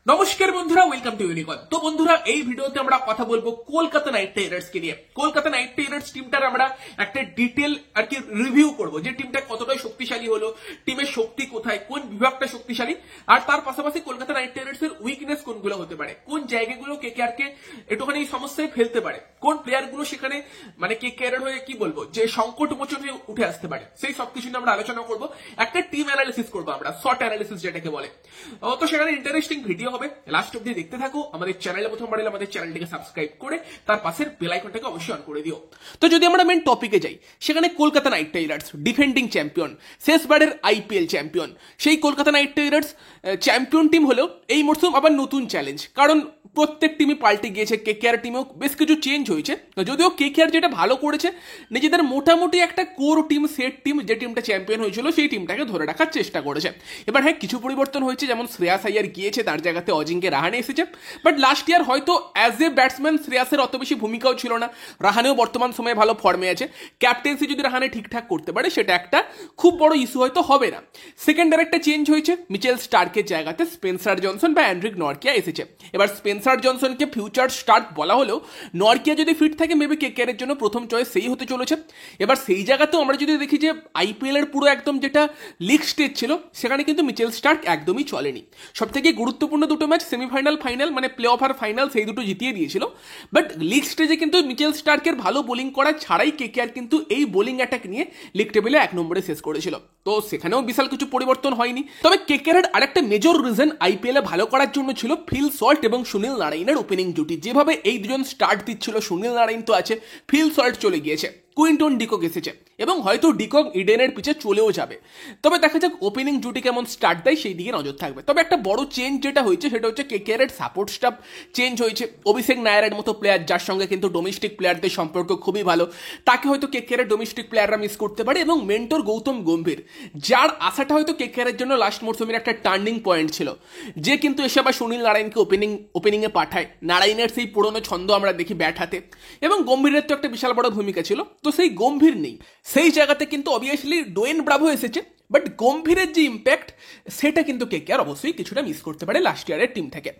নমস্কার বন্ধুরা, welcome to ইউনিকন। তো বন্ধুরা, এই ভিডিওতে আমরা কথা বলবো কলকাতা নাইট রাইডার্স কে নিয়ে। কলকাতা নাইট রাইডার্স টিমটার আমরা একটা ডিটেল আর কি রিভিউ করব, যে টিমটা কতটা শক্তিশালী হলো, টিমের শক্তি কোথায়, কোন বিভাগটা শক্তিশালী, আর তার পাশাপাশি কলকাতা নাইট রাইডার্স এর উইকনেস কোনগুলো হতে পারে, কোন জায়গাগুলো কেকেআর কে একটুখানি সমস্যায় ফেলতে পারে, কোন প্লেয়ার গুলো সেখানে মানে কেকেআর হয়ে কি বলবো যে সংকট মোচনে উঠে আসতে পারে, সেই সবকিছু নিয়ে আমরা আলোচনা করব। একটা টিম অ্যানালিসিস করবো আমরা, শর্ট অ্যানালিসিস যেটাকে বলে। তো সেখানে ইন্টারেস্টিং ভিডিও হবে, লাস্ট অব্দি দেখতে থাকো। আমাদের চ্যানেলে প্রথম বাড়লে আমাদের চ্যানেলটিকে সাবস্ক্রাইব করে তার পাশের বেল আইকনটাকে অবশ্যই অন করে দিও। তো যদি আমরা মেন টপিকে যাই, সেখানে Kolkata night Riders defending champion, শেষবারের আইপিএল চ্যাম্পিয়ন, সেই Kolkata night Riders champion team হলেও এই মরশুম আবার নতুন চ্যালেঞ্জ, কারণ প্রত্যেক টিমই পাল্টে গিয়েছে। কেকেআর টিমেও বেশ কিছু চেঞ্জ হয়েছে, যদিও কেকেআর যেটা ভালো করেছে, নিজেদের মোটামুটি একটা কোর টিম, সেট টিম, যে টিমটা চ্যাম্পিয়ন হয়েছিল সেই টিমটাকে ধরে রাখার চেষ্টা করেছে। এবার হ্যাঁ, কিছু পরিবর্তন হয়েছে, যেমন শ্রেয়াস আইয়ার গিয়েছে, তার জায়গাতে অজিঙ্কে রাহানে এসেছে। বাট লাস্ট ইয়ার হয়তো অ্যাজ এ ব্যাটসম্যান শ্রেয়াসের অত বেশি ভূমিকাও ছিল না। রাহানেও বর্তমান সময়ে ভালো ফর্মে আছে। ক্যাপ্টেন্সি যদি রাহানে ঠিকঠাক করতে পারে, সেটা একটা খুব বড় ইস্যু হয়তো হবে না। সেকেন্ডার একটা চেঞ্জ হয়েছে, মিচেল স্টার্কের জায়গাতে স্পেন্সার জনসন বা অ্যান্ড্রিক নরকিয়া এসেছে। এবার স্পেন্সার জনসনকে ফিউচার স্টার্ক বলা হলেও নরকিয়া যদি ফিট থাকে, মেবি কেকেআরের জন্য প্রথম চয়েস সেই হতে চলেছে। এবার সেই জায়গাতেও আমরা যদি দেখি যে আইপিএল এর পুরো একদম যেটা লিগ স্টেজ ছিল, সেখানে কিন্তু মিচেল স্টার্ক একদমই চলেনি। সব থেকে গুরুত্বপূর্ণ দুটো ম্যাচ, সেমিফাইনাল, ফাইনাল, মানে প্লে অফ আর ফাইনাল, সেই দুটো জিতিয়ে দিয়েছিল। বাট লিগ স্টেজে কিন্তু মিচেল স্টার্কের ভালো বোলিং করা ছাড়াই কেকেআর কিন্তু এই বোলিং অ্যাটাক নিয়ে লিগ টেবিলে 1 নম্বরে শেষ করেছিল। তো সেখানেও বিশাল কিছু পরিবর্তন হয়নি। তবে কেকেআরের আরেকটা মেজর রিজন আইপিএল এ ভালো করার জন্য ছিল ফিল সল্ট এবং সুনীল নারায়ণের ওপেনিং জুটি। যেভাবে এই দুজন স্টার্ট দিচ্ছিল, সুনীল নারায়ণ তো আছে, ফিল সল্ট চলে গিয়েছে, কুইন্টন ডিকক এসেছে, এবং হয়তো ডিকক ইডেনের পিছে চলেও যাবে। তবে দেখা যাক ওপেনিং জুটি কেমন স্টার্ট দেয়, সেই দিকে নজর থাকবে। তবে একটা বড় চেঞ্জ যেটা হয়েছে, সেটা হচ্ছে কেকেআরের সাপোর্ট স্টাফ চেঞ্জ হয়েছে। অভিষেক নায়ারের মতো প্লেয়ার, যার সঙ্গে কিন্তু ডোমেস্টিক প্লেয়ারদের সম্পর্ক খুবই ভালো, তাকে হয়তো কেকেআরের ডোমেস্টিক প্লেয়াররা মিস করতে পারে। এবং মেন্টর গৌতম গম্ভীর, যার আশাটা হয়তো কেকেআরের জন্য লাস্ট মরসুমের একটা টার্নিং পয়েন্ট ছিল, যে কিন্তু এসে আবার সুনীল নারায়ণকে ওপেনিংয়ে পাঠায়। নারায়ণের সেই পুরনো ছন্দ আমরা দেখি ব্যাট হাতে, এবং গম্ভীরের তো একটা বিশাল বড় ভূমিকা ছিল। তো সেই গম্ভীর নেই, সেই জায়গাতে কিন্তু অবভিয়াসলি ডোয়েন ব্রাভো এসেছে। বাট গম্ভীরের যে ইম্প্যাক্ট, সেটা কিন্তু কেকেআর অবশ্যই কিছুটা মিস করতে পারে লাস্ট ইয়ারের টিম থেকে।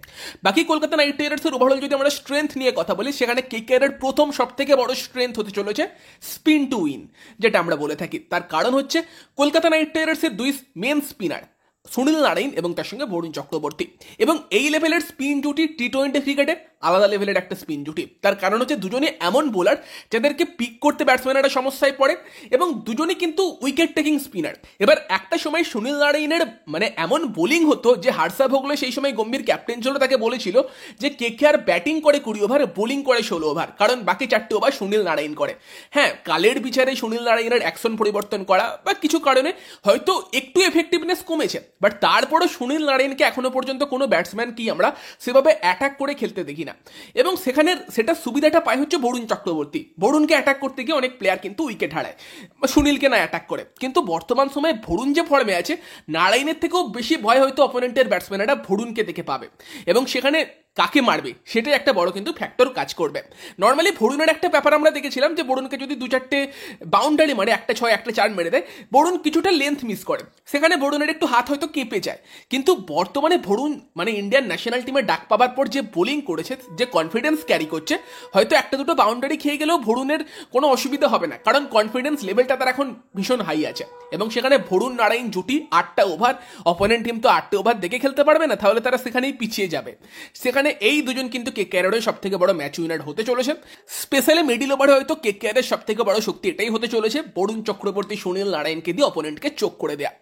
বাকি কলকাতা নাইট রাইডার্সের ওভারঅল যদি আমরা স্ট্রেংথ নিয়ে কথা বলি, সেখানে কেকেআরের প্রথম সব থেকে বড় স্ট্রেংথ হতে চলেছে স্পিন টু উইন, যেটা আমরা বলে থাকি। তার কারণ হচ্ছে কলকাতা নাইট রাইডার্সের দুই মেন স্পিনার, সুনীল নারায়ণ এবং তার সঙ্গে বরুণ চক্রবর্তী, এবং এই লেভেলের স্পিন জুটি টি-20 ক্রিকেটে আলাদা লেভেলের একটা স্পিন জুটি। তার কারণ হচ্ছে দুজনে এমন বোলার যাদেরকে পিক করতে ব্যাটসম্যানেরা সমস্যায় পড়ে, এবং দুজনই কিন্তু উইকেট টেকিং স্পিনার। এবার একটা সময় সুনীল নারায়ণের মানে এমন বোলিং হতো যে হার্ষা ভোগলে সেই সময় গম্ভীর ক্যাপ্টেন ছিল, তাকে বলেছিল যে কেকেআর ব্যাটিং করে 20 ওভার, বোলিং করে 16 ওভার, কারণ বাকি 4টে ওভার সুনীল নারায়ণ করে। হ্যাঁ, কালের বিচারে সুনীল নারায়ণের অ্যাকশন পরিবর্তন করা বা কিছু কারণে হয়তো একটু এফেক্টিভনেস কমেছে, বাট তারপরও সুনীল নারায়ণকে এখনো পর্যন্ত কোনো ব্যাটসম্যান কি আমরা সেভাবে অ্যাটাক করে খেলতে দেখি না। এবং সেখানে সেটা সুবিধাটা পায় হচ্ছে বরুণ চক্রবর্তী। বরুণকে অ্যাটাক করতে গিয়ে অনেক প্লেয়ার কিন্তু উইকেট হারায়, সুনীলকে না অ্যাটাক করে। কিন্তু বর্তমান সময়ে বরুণ যে ফর্মে আছে, নারায়ণের থেকেও বেশি ভয় হয়তো অপোনেন্টের ব্যাটসম্যানেরা বরুণকে দেখে পাবে, এবং সেখানে কাকে মারবে সেটাই একটা বড় কিন্তু ফ্যাক্টর কাজ করবে। নর্মালি বরুণের একটা ব্যাপার আমরা দেখেছিলাম, যে বরুণকে যদি 2-4টে বাউন্ডারি মানে 1টা 6 1টা 4 মেরে দেয়, বরুণ কিছুটা লেন্থ মিস করে, সেখানে বরুণের একটু হাত হয়তো কেঁপে যায়। কিন্তু বর্তমানে বরুণ মানে ইন্ডিয়ান ন্যাশনাল টিমে ডাক পাবার পর যে বোলিং করেছে, যে কনফিডেন্স ক্যারি করছে, হয়তো 1টা 2টো বাউন্ডারি খেয়ে গেলেও বরুণের কোনো অসুবিধা হবে না, কারণ কনফিডেন্স লেভেলটা তার এখন ভীষণ হাই আছে। এবং সেখানে বরুণ নারায়ণ জুটি 8টা ওভার, অপোনেন্ট টিম তো 8টে ওভার দেখে খেলতে পারবে না, তাহলে তারা সেখানেই পিছিয়ে যাবে। সেখানে এই দুজন কিন্তু কেকেআরের সব থেকে বড় ম্যাচ উইনার হতে চলেছে। স্পেশালি মিডিল ওভারে হয়তো কেকেআরের সব থেকে বড় শক্তি এটাই হতে চলেছে, বরুণ চক্রবর্তী, সুনীল নারায়ণকে দিয়ে অপোনেন্টকে চোখ করে দেয়া।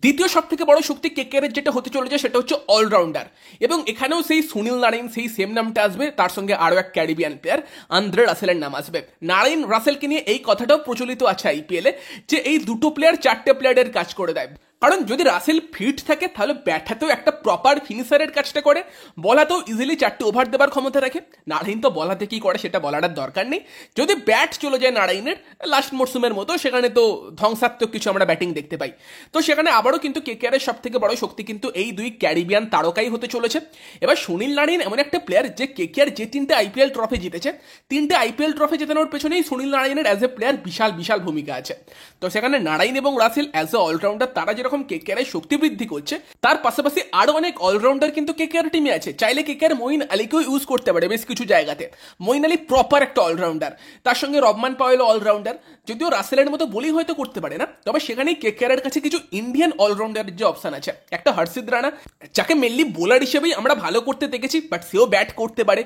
দ্বিতীয় সব থেকে বড় শক্তি কেকেআরের যেটা হতে চলেছে, সেটা হচ্ছে অলরাউন্ডার, এবং এখানেও সেই সুনীল নারায়ণ, সেই সেম নামটা আসবে, তার সঙ্গে আরও এক ক্যারিবিয়ান প্লেয়ার আন্দ্রে রাসেলের নাম আসবে। নারায়ণ রাসেলকে নিয়ে এই কথাটাও প্রচলিত আছে আইপিএলে, যে এই দুটো প্লেয়ার 4টে প্লেয়ারের কাজ করে দেয়। কারণ যদি রাসেল ফিট থাকে, তাহলে ব্যাট হাতেও একটা প্রপার ফিনিশারের কাজটা করে, বলাতেও ইজিলি 4টে ওভার দেবার ক্ষমতা রাখে। নারায়ণ তো বলাতে কি করে সেটা বলার দরকার নেই। যদি ব্যাট চলে যায় নারায়ণের লাস্ট মরসুমের মতো, সেখানে তো ধ্বংসাত্মক কিছু আমরা ব্যাটিং দেখতে পাই। তো সেখানে আবারও কিন্তু কেকেআরের সব থেকে বড় শক্তি কিন্তু এই দুই ক্যারিবিয়ান তারকাই হতে চলেছে। এবার সুনীল নারায়ণ এমন একটা প্লেয়ার, যে কেকেআর যে 3টে আইপিএল ট্রফি জিতেছে, 3টে আইপিএল ট্রফি জেতানোর পেছনেই সুনীল নারায়ণের অ্যাজ এ প্লেয়ার বিশাল বিশাল ভূমিকা আছে। তো সেখানে নারায়ণ এবং রাসেল অ্যাজ এ অলরাউন্ডার তারা যেরকম কেকেআর এর শক্তি বৃদ্ধি করছে, তার পাশাপাশি আরো অনেক অলরাউন্ডার কিন্তু কেকেআর টিমে আছে। চাইলে কেকেআর মঈন আলীকেও ইউজ করতে পারে বেশ কিছু জায়গাতে। মঈন আলী প্রপার একটা অলরাউন্ডার, তার সঙ্গে রবমান পাওয়েল অলরাউন্ডার, যদিও রাসেলের মতো বোলিং হয়তো করতে পারে না, তবে সেখানেই কেকেআর এর কাছে কিছু ইন্ডিয়ান অলরাউন্ডারের যে অপশন আছে, একটা হর্ষিত রানা যাকে মেনলি বোলার হিসেবেই আমরা ভালো করতে দেখেছি, বাট সেও ব্যাট করতে পারে,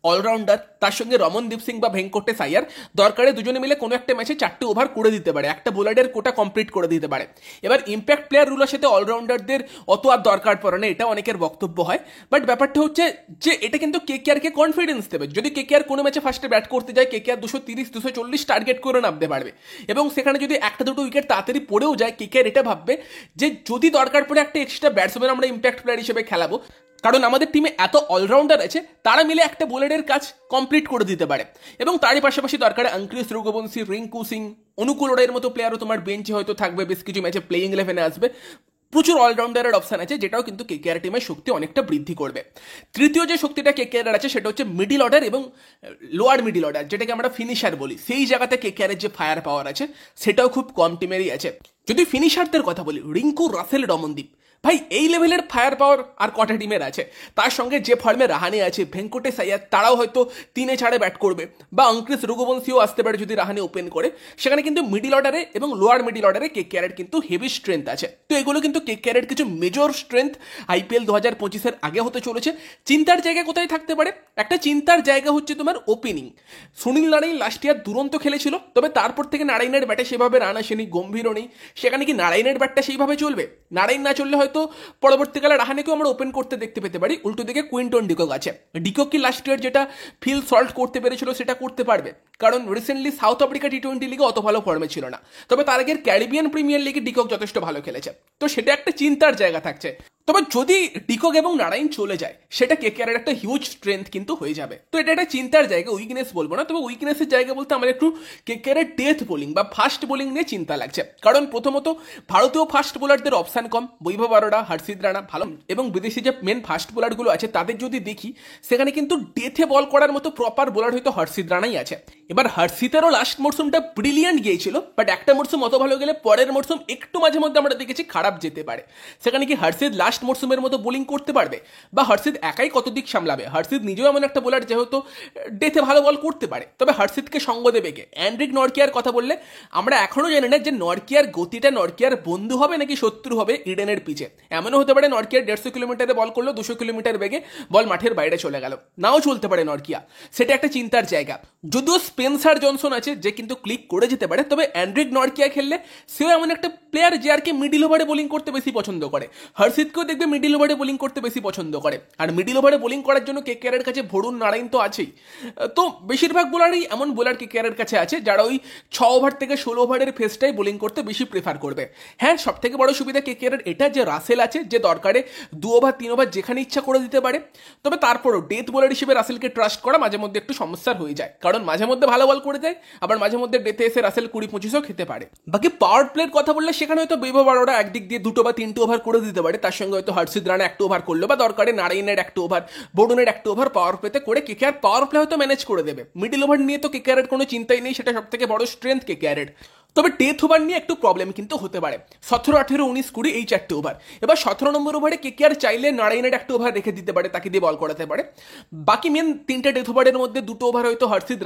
অলরাউন্ডার, তার সঙ্গে রমনদীপ সিং বা ভেঙ্কটেশ আইয়ার, দরকারে দুজনে মিলে কোনো একটা ম্যাচে 4টে ওভার করে দিতে পারে, একটা বোলারের কোটা কমপ্লিট করে দিতে পারে। এবার ইম্প্যাক্ট প্লেয়ার রুলের সাথে অলরাউন্ডারদের অত আর দরকার পড়ে না, এটা অনেকের বক্তব্য হয়, বাট ব্যাপারটা হচ্ছে যে এটা কিন্তু কেকেআর কে কনফিডেন্স দেবে। যদি কেকেআর কোনো ম্যাচে ফার্স্টে ব্যাট করতে যায়, কেকেআর 230-240 টার্গেট করে নামতে পারবে, এবং সেখানে যদি একটা দুটো উইকেট তাড়াতাড়ি পড়েও যায়, কেকেআর এটা ভাববে যে যদি দরকার পড়ে একটা এক্সট্রা ব্যাটসম্যান আমরা ইম্প্যাক্ট প্লেয়ার হিসেবে খেলাবো, কারণ আমাদের টিমে এত অলরাউন্ডার আছে, তারা মিলে একটা বোলারের কাজ কমপ্লিট করে দিতে পারে। এবং তারই পাশাপাশি দরকারে অঙ্কুশ রঘুবংশী, রিঙ্কু সিং, অনুকূল ওরাইয়ের মতো প্লেয়ারও তোমার বেঞ্চে হয়তো থাকবে, বেশ কিছু ম্যাচে প্লেইং 11-এ আসবে। প্রচুর অলরাউন্ডারের অপশন আছে, যেটাও কিন্তু কেকেআর টিমের শক্তি অনেকটা বৃদ্ধি করবে। তৃতীয় যে শক্তিটা কেকেআর আছে সেটা হচ্ছে মিডিল অর্ডার এবং লোয়ার মিডিল অর্ডার, যেটাকে আমরা ফিনিশার বলি। সেই জায়গাতে কেকেআর যে ফায়ার পাওয়ার আছে সেটাও খুব কম টিমেরই আছে। যদি ফিনিশারদের কথা বলি, রিঙ্কু, রাসেল, রমনদীপ, ভাই এই লেভেলের ফায়ার পাওয়ার আর কটা টিমের আছে? তার সঙ্গে যে ফর্মে রাহানে আছে, ভেঙ্কটেশ আইয়ার, তারাও হয়তো 3-4 ব্যাট করবে, বা অঙ্কুশ রঘুবংশীও আসতে পারে যদি রাহানে ওপেন করে। সেখানে কিন্তু মিডিল অর্ডারে এবং লোয়ার মিডিল অর্ডারে কেকেআর কিন্তু হেভি স্ট্রেংথ আছে। তো এগুলো কিন্তু কেকেআর কিছু মেজর স্ট্রেংথ আইপিএল 2025-এর আগে হতে চলেছে। চিন্তার জায়গা কোথায় থাকতে পারে? একটা চিন্তার জায়গা হচ্ছে তোমার opening. Sunil Narine last year দুরন্ত খেলেছিল, তবে তারপর থেকে নারাইনের ব্যাটে সেভাবে রান আসেনি, গম্ভীরও নেই। সেখানে কি নারাইনের ব্যাটটা সেইভাবে চলবে? নারাইন না চললে হয়তো পরবর্তীকালে রাহানেকেও আমরা ওপেন করতে দেখতে পেতে পারি। উল্টো দিকে কুইন্টন ডিকক আছে। ডিকক কি লাস্ট ইয়ার যেটা ফিল সল্ট করতে পেরেছিল সেটা করতে পারবে? কারণ রিসেন্টলি সাউথ আফ্রিকা টি-20 লিগে অত ভালো ফর্মে ছিল না, তবে তার আগের ক্যারিবিয়ান প্রিমিয়ার লিগে ডিকক যথেষ্ট ভালো খেলেছে। তো সেটা একটা চিন্তার জায়গা থাকছে। তবে যদি ডিকক এবং নারাইন চলে যায়, সেটা কেকেআর একটা হিউজ স্ট্রেংথ কিন্তু হয়ে যাবে। তো এটা একটা চিন্তার জায়গা, উইকনেস বলবো না, তবে উইকনেসের জায়গা বলতে আমার একটু কেকেআর ডেথ বোলিং বা ফাস্ট বোলিং নিয়ে চিন্তা লাগছে। কারণ প্রথমত ভারতীয় ফাস্ট বোলারদের অপশান কম, বৈভব অরোরা, হর্ষিত রানা ভালো, এবং বিদেশি যে মেন ফাস্ট বোলারগুলো আছে তাদের যদি দেখি, সেখানে কিন্তু ডেথে বল করার মতো প্রপার বোলার হয়তো হর্ষিত রানাই আছে। এবার হর্ষিতেরও লাস্ট মরসুমটা ব্রিলিয়ান্ট গিয়েছিল, বাট একটা মরসুম অত ভালো গেলে পরের মরসুম একটু মাঝে মধ্যে আমরা দেখেছি খারাপ যেতে পারে। সেখানে কি হর্ষিত লাস্ট মরসুমের মতো বোলিং করতে পারবে, বা হর্ষিত একাই কত দিক সামলাবে? হর্ষিত নিজেও এমন একটা বোলার যেহেতু ডেথে ভালো বল করতে পারে, তবে হর্ষিতকে সঙ্গ দেবে কে? অ্যান্ড্রিক নরকিয়ার কথা বললে আমরা এখনো জানি না যে নরকিয়ার গতিটা নরকিয়ার বন্ধু হবে নাকি শত্রু হবে ইডেনের পিচে। এমনও হতে পারে নরকিয়ার 150 কিলোমিটারে বল করলো, 200 কিলোমিটার বেগে বল মাঠের বাইরে চলে গেল, নাও চলতে পারে নরকিয়া। সেটা একটা চিন্তার জায়গা। যদিও স্পেন্সার জনসন আছে যে কিন্তু ক্লিক করে যেতে পারে, তবে অ্যান্ড্রিক নরকিয়া খেললে সেও এমন একটা প্লেয়ার যে আর কি মিডিল ওভারে বোলিং করতে বেশি পছন্দ করে। হর্ষিতকেও দেখবে মিডিল ওভারে বোলিং করতে বেশি পছন্দ করে, আর মিডিল ওভারে বোলিং করার জন্য কেকেআর এর কাছে বরুণ নারাইন তো আছেই। তো বেশিরভাগ বোলারই এমন বোলার কেকেআর এর কাছে আছে যারা ওই 6 ওভার থেকে 16 ওভারের ফেসটাই বোলিং করতে বেশি প্রেফার করবে। হ্যাঁ, সব থেকে বড় সুবিধা কেকেআর এর এটা যে রাসেল আছে, যে দরকারে 2 ওভার 3 ওভার যেখানে ইচ্ছা করে দিতে পারে। তবে তারপরও ডেথ বোলার হিসেবে রাসেলকে ট্রাস্ট করা মাঝে মধ্যে একটু সমস্যার হয়ে যায়, কারণ মাঝে মধ্যে ভালো বল করে দেয়, আবার মাঝে মধ্যে ডেথে এসে রাসেল 20-25ও খেতে পারে। বাকি পাওয়ার প্লের কথা বললে সেখানে হয়তো বৈভব অরোরা একদিক দিয়ে 2 বা 3 ওভার করে দিতে পারে, তার সঙ্গে হয়তো হর্ষিত রানা 1 ওভার করলো, বা দরকারে নারাইনের 1 ওভার, বরুণের 1 ওভার পাওয়ার প্লেতে করে কেকেআর পাওয়ার প্লে হয়তো ম্যানেজ করে দেবে। মিডিল ওভার নিয়ে তো কেকেআর এর কোনো চিন্তাই নেই, সেটা সব থেকে বড় স্ট্রেংথ কেকেআর এর। তবে ডেথ ওভার নিয়ে একটু প্রবলেম কিন্তু হতে পারে। 17, 18, 19, 20 এই 4টে ওভার। এবার 17 নম্বর ওভারে কেকেআর চাইলে নারাইনের 1 ওভার রেখে দিতে পারে, তাকে দিয়ে বল করাতে পারে। বাকি মেন 3টে ডেথ ওভারের মধ্যে 2 ওভার হয়তো হর্ষিত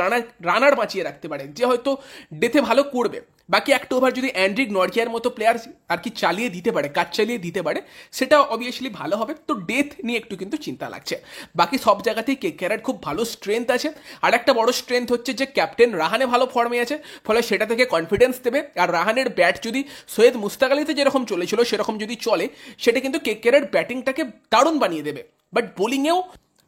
রানার বাঁচিয়ে রাখতে পারে, যে হয়তো ডেথে ভালো করবে। বাকি 1 ওভার যদি অ্যান্ড্রিক নরকিয়ার মতো প্লেয়ার আর কি চালিয়ে দিতে পারে, কাজ চালিয়ে দিতে পারে, সেটা অবভিয়াসলি ভালো হবে। তো ডেথ নিয়ে একটু কিন্তু চিন্তা লাগছে। বাকি সব জায়গাতেই কেকেআর খুব ভালো স্ট্রেংথ আছে। আর একটা বড় স্ট্রেংথ হচ্ছে যে ক্যাপ্টেন রাহানে ভালো ফর্মে আছে, ফলে সেটা থেকে কনফিডেন্স দেবে। আর রাহানের ব্যাট যদি সৈয়দ মুস্তাক আলীতে যেরকম চলেছিল সেরকম যদি চলে, সেটা কিন্তু কেকেআর ব্যাটিংটাকে দারুণ বানিয়ে দেবে। বাট বোলিংয়েও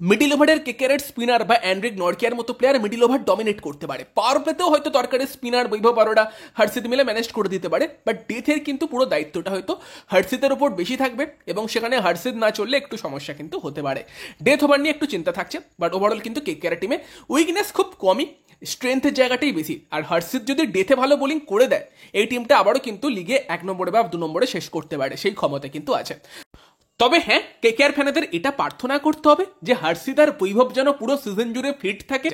মিডিল ওভারের কেকেআর স্পিনার বা অ্যান্ড্রিক নরকিয়ার মতো প্লেয়ার মিডিল ওভার ডমিনেট করতে পারে। পাওয়ার প্লেতেও হয়তো দরকারি স্পিনার বৈভব অরোরা, হর্ষিত মিলে ম্যানেজ করে দিতে পারে, বাট ডেথের কিন্তু পুরো দায়িত্বটা হয়তো হর্ষিতের উপর বেশি থাকবে, এবং সেখানে হর্ষিত না চললে একটু সমস্যা কিন্তু হতে পারে। ডেথ ওভার নিয়ে একটু চিন্তা থাকছে, বাট ওভারঅল কিন্তু কেকেআর টিমে উইকনেস খুব কমই, স্ট্রেংথের জায়গাটাই বেশি। আর হর্ষিত যদি ডেথে ভালো বোলিং করে দেয়, এই টিমটা আবারও কিন্তু লিগে 1 নম্বরে বা 2 নম্বরে শেষ করতে পারে, সেই ক্ষমতা কিন্তু আছে। তবে হ্যাঁ, কেকেআর ফ্যানেদের এটা প্রার্থনা করতে হবে যে হর্ষিত আর বৈভব যেন পুরো সিজন জুড়ে ফিট থাকে।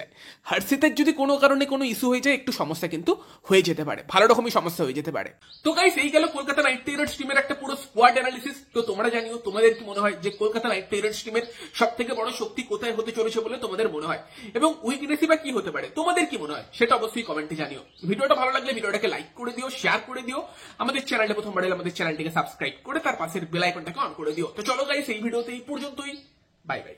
হর্ষিতের যদি কোনো কারণে কোনো ইস্যু হয়ে যায়, একটু সমস্যা কিন্তু হয়ে যেতে পারে, ভালো রকমই সমস্যা হয়ে যেতে পারে। তো গাইস, এই গেল কলকাতা নাইট রাইডার্স টিমের একটা পুরো স্কোয়াড অ্যানালিসিস। তো তোমরা জানিও তোমাদের কি মনে হয় যে কলকাতা নাইট রাইডার্স টিমের সব থেকে বড় শক্তি কোথায় হতে চলেছে বলে তোমাদের মনে হয়, এবং উইকনেসই বা কি হতে পারে, তোমাদের কি মনে হয় সেটা অবশ্যই কমেন্টে জানিও। ভিডিওটা ভালো লাগলে ভিডিওটাকে লাইক করে দিও, শেয়ার করে দিও, আমাদের চ্যানেলে প্রথমবার এলে আমাদের চ্যানেলটিকে সাবস্ক্রাইব করে তার পাশের বেল আইকনটাকে অন করে দিও। তো চলো গাইস, এই ভিডিওতে এই পর্যন্তই, বাই বাই।